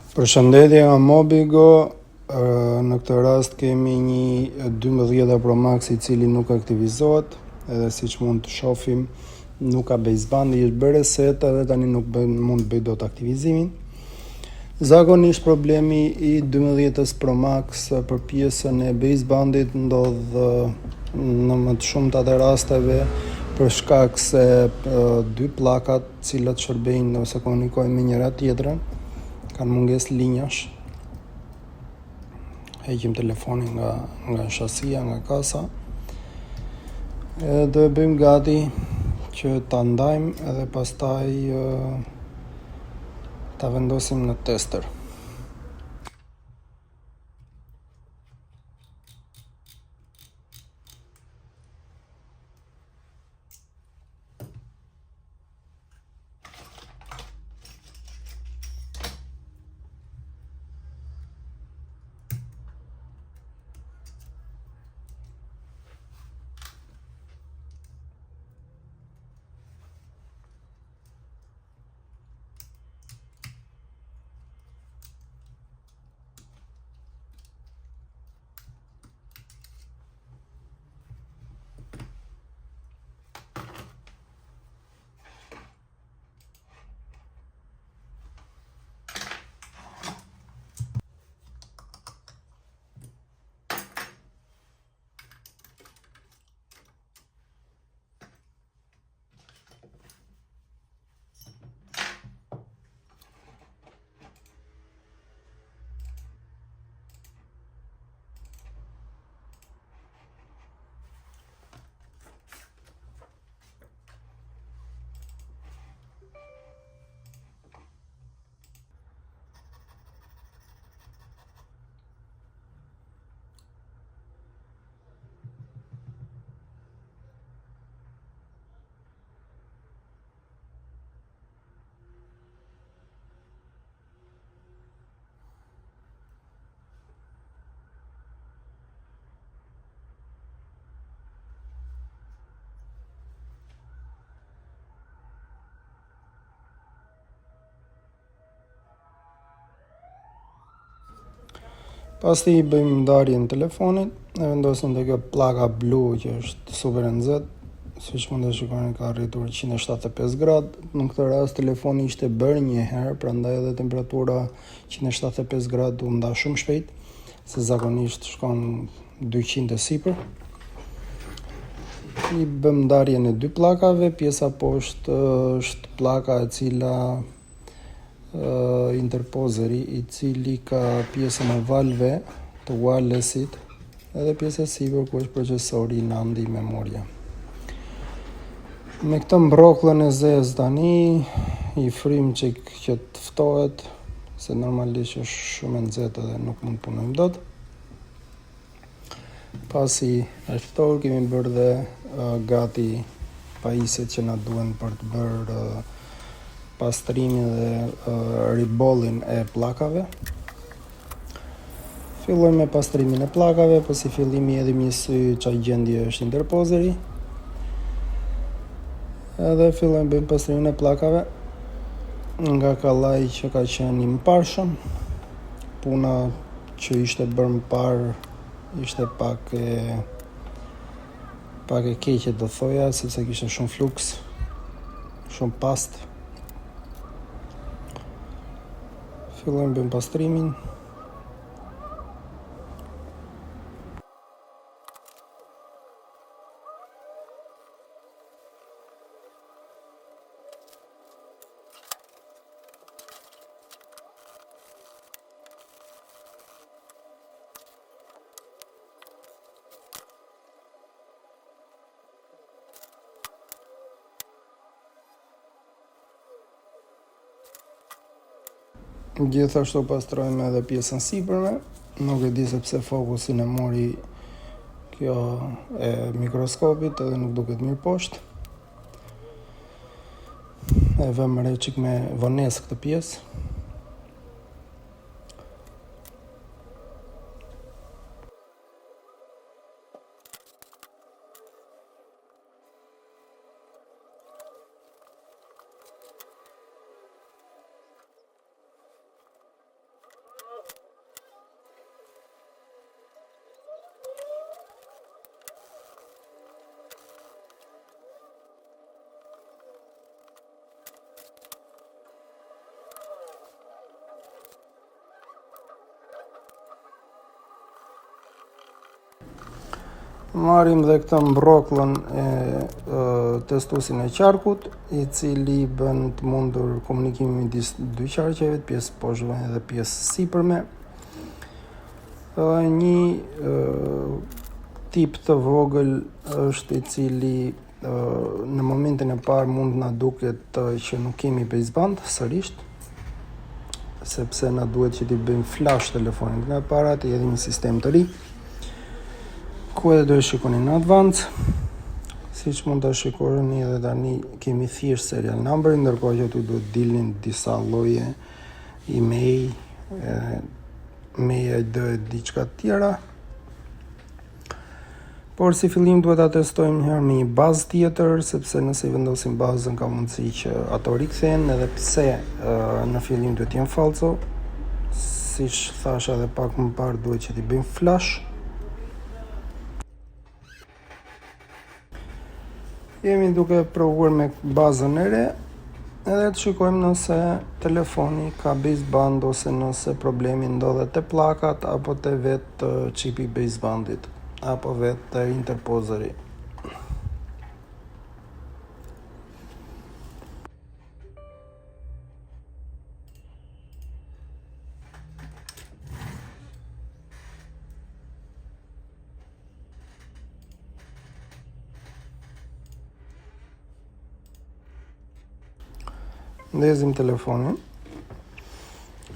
Përshëndetje nga Mobigo. Në këtë rast kemi një 12 Pro Max i cili nuk aktivizohet, edhe siç mund të shohim nuk ka basebandi, është bërë reset edhe tani nuk mund të bëj dot aktivizimin. Zakonisht problemi i 12 Pro Max për pjesën e basebandit ndodh në më të shumtat e rasteve për shkak se dy pllakat cilat shërbejnë ose komunikojnë me njëra tjetrën kanë mungesë linjash. Heqim telefonin nga shasia, nga kasa, edhe bëjmë gati që ta ndajmë edhe pastaj ta vendosim në tester. Pasti i bëjmë ndarjen e telefonit, e vendosim te kjo pllaka blu që është super e nxehtë, siç mund të shikoni ka arritur 175 gradë. Në këtë rast telefoni ishte bërë një herë, prandaj edhe temperatura 175 gradë u nda shumë shpejt, se zakonisht shkon 200 e sipër. I bëm ndarjen e dy pllakave, pjesa poshtë është pllaka e cila interpozeri i cili ka pjesën e valve të wirelessit edhe pjesën e sipër ku është procesori, nandi, memoria. Me këtë mbrokllën e zezë tani i frym që të ftohet, se normalisht është shumë e nxehtë dhe nuk mund punojmë dot. Pasi është ftohur, kemi bërë dhe gati pajisjet që na duhen për të bërë pastrimin dhe ribollin e pllakave. Fillojmë me pastrimin e pllakave, pasi fillimi edhe një sy çfarë gjendje është interpozeri. Edhe fillojmë bëjmë pastrimin e pllakave nga kallaj që ka qenë i mparshëm. Puna që ishte bërë më parë ishte pak e keqe do thoja, sepse kishte shumë fluks, shumë past. Fillojmë bëjmë pastrimin. Gjithashtu pastrojmë edhe pjesën sipërme. Nuk e di se pse fokusin e mori kjo e mikroskopit edhe nuk duket mirë poshtë. E vëmë re çik me vonesë këtë pjesë. Marrim dhe këtë mbrokllën e testuesin e qarkut, i cili bën të mundur komunikimin midis dy qarqeve, pjesë poshtme dhe pjesë sipërme. Një tip të vogël është i cili në momentin e parë mund na duket që nuk kemi baseband sërish, sepse na duhet që t'i bëjmë flash telefonin nga para, të jedhim një sistem të ri, ku edhe do e shikoni në advanced, siç mund ta shikoni edhe tani kemi thjesht serial number, ndërkohë që aty duhet dilnin disa lloje email, mail dhe diçka tjera. Por si fillim duhet ta testojmë herë me një bazë tjetër, sepse nëse i vendosim bazën ka mundësi që ato rikthehen, edhe pse në fillim duhet jenë falso. Siç thash edhe pak më parë, duhet që t'i bëjmë flash. Jemi duke provuar me bazën e re, edhe të shikojmë nëse telefoni ka baseband ose nëse problemi ndodhet te pllakat apo te vetë qipi i basebandit apo vetë interpozeri. Ndezim telefonin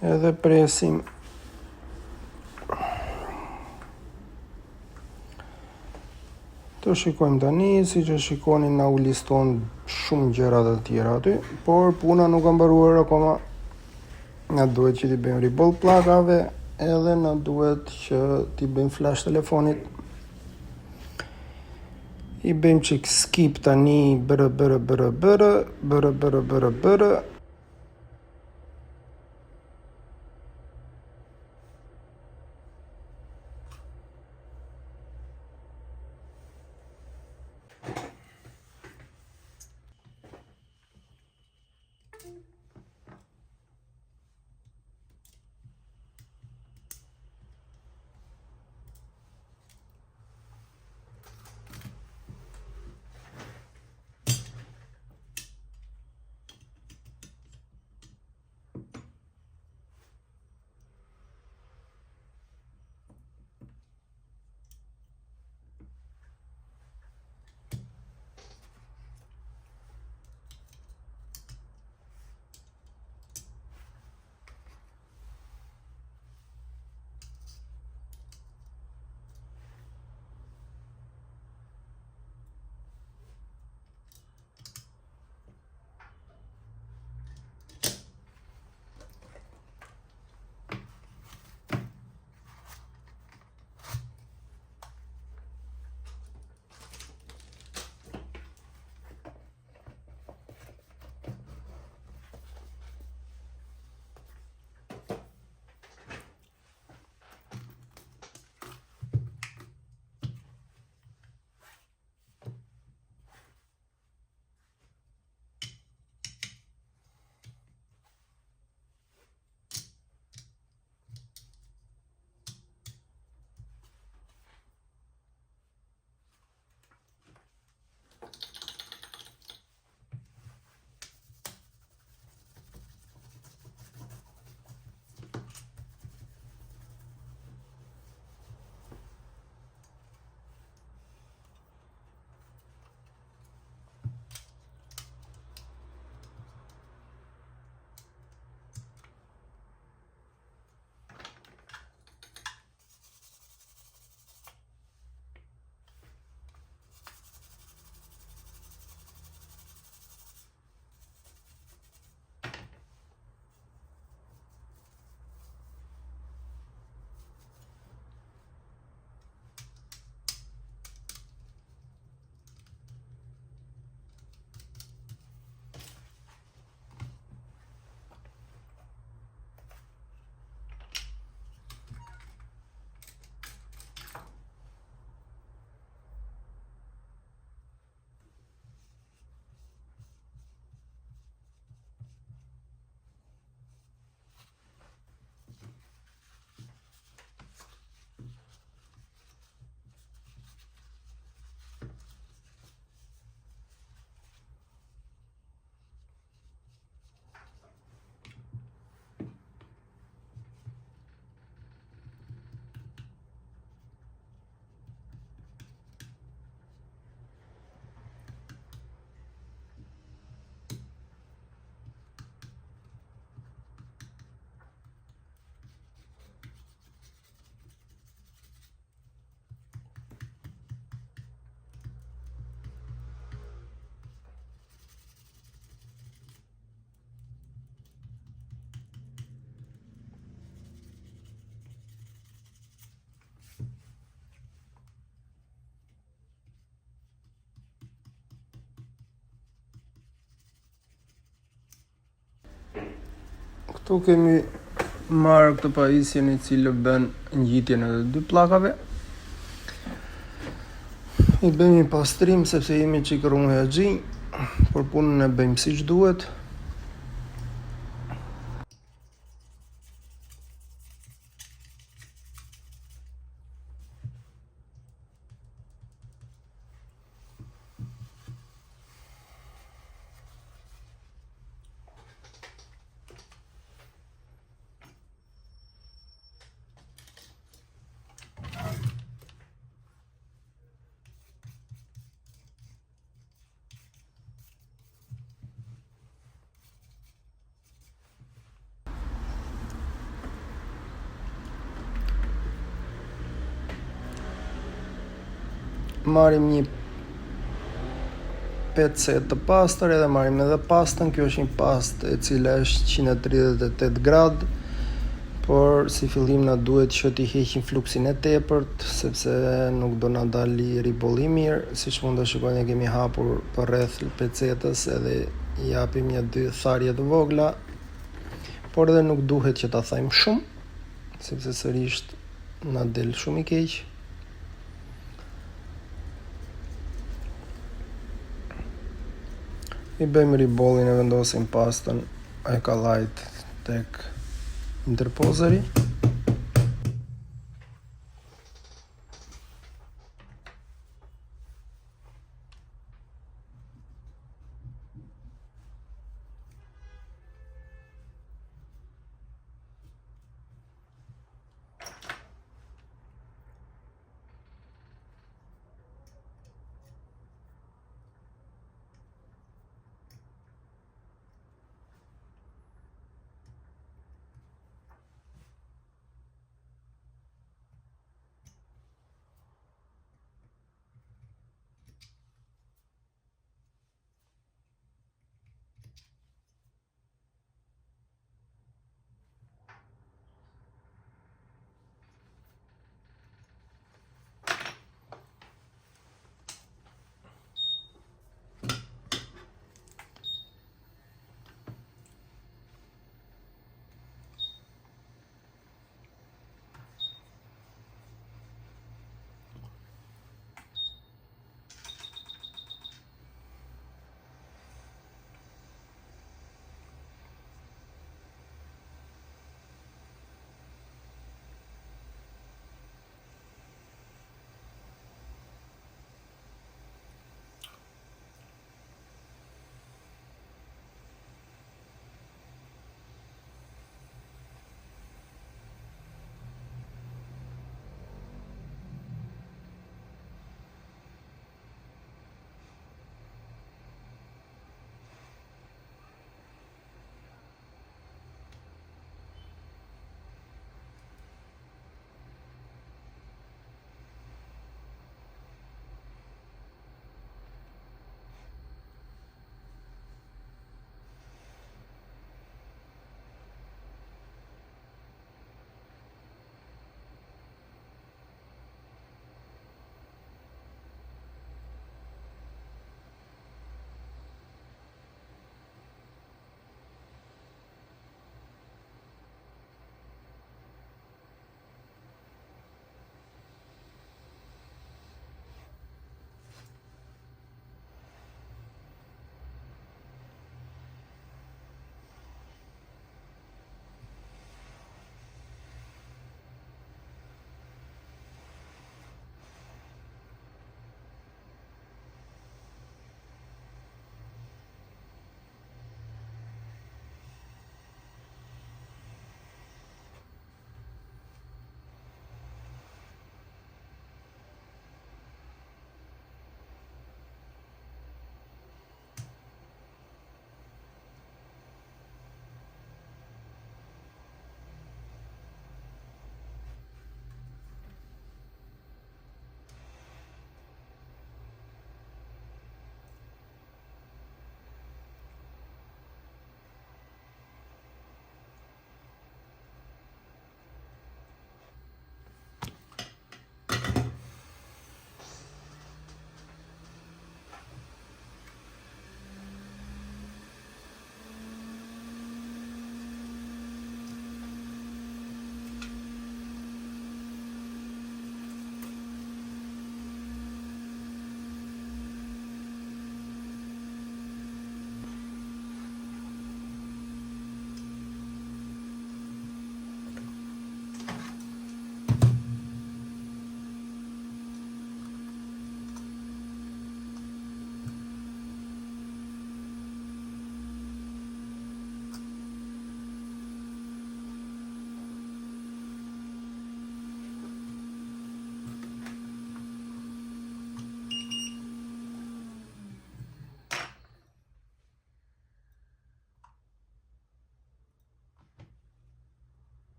edhe presim të shikojmë tani, si që shikoni na u liston shumë gjëra të tjera aty, por puna nuk ka mbaruar akoma. Na duhet që t'i bëjmë reboll pllakave, edhe na duhet që t'i bëjmë flash telefonit. I bëjmë çik skip tani, bërë. Tu kemi marrë këtë pajisjen i cilë bën ngjitjen e dy pllakave. I bëjmë një pastrim sepse jemi çik rrumëhaxhi, por punën e bëjmë siç duhet. Marrim një pecet të pastër edhe marrim edhe pastën. Kjo është një pastë e cila është 138 gradë, por si fillim na duhet që t'i heqim fluksin e tepërt, sepse nuk do na dali ribullim mirë. Siç mund të shikoni, kemi hapur përreth pecetës edhe i japim një 2 tharje të vogla, por edhe nuk duhet që ta thajmë shumë, sepse sërish na del shumë i keq. I bëjmë ribollin e vendosim pastën e kallajt tek interpozeri.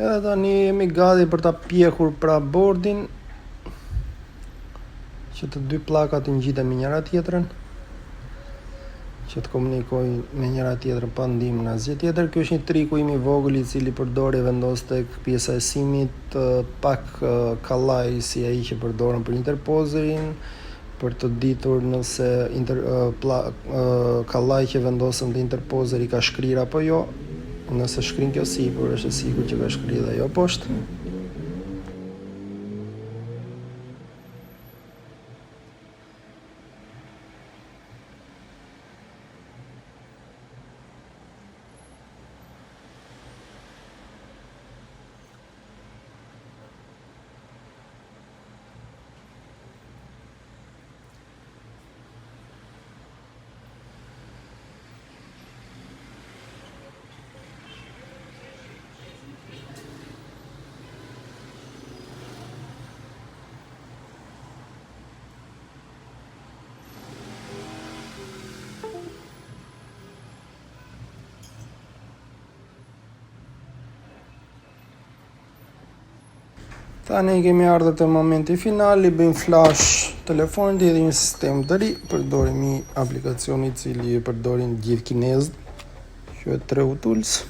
Edhe tani jemi gati për ta pjekur pra bordin, që të dy pllakat të ngjiten me njëra tjetrën, që të komunikojnë me njëra tjetrën pa ndihmën e asgjë tjetër. Ky është një triku im i vogël i cili përdori vendos tek pjesa e simit, pak kallaj si ai që përdorën për interpozerin, për të ditur nëse kallaj që vendosën te interpozeri ka shkrirë apo jo. Nëse shkrin kjo sipër, është e sigurt që ka shkrirë dhe jo poshtë. Tani kemi ardhur te momenti final, i bëjmë flash telefonit dhe një sistem të ri, përdorim një aplikacion i cili e përdorin gjithë kinezët, quhet True Tools.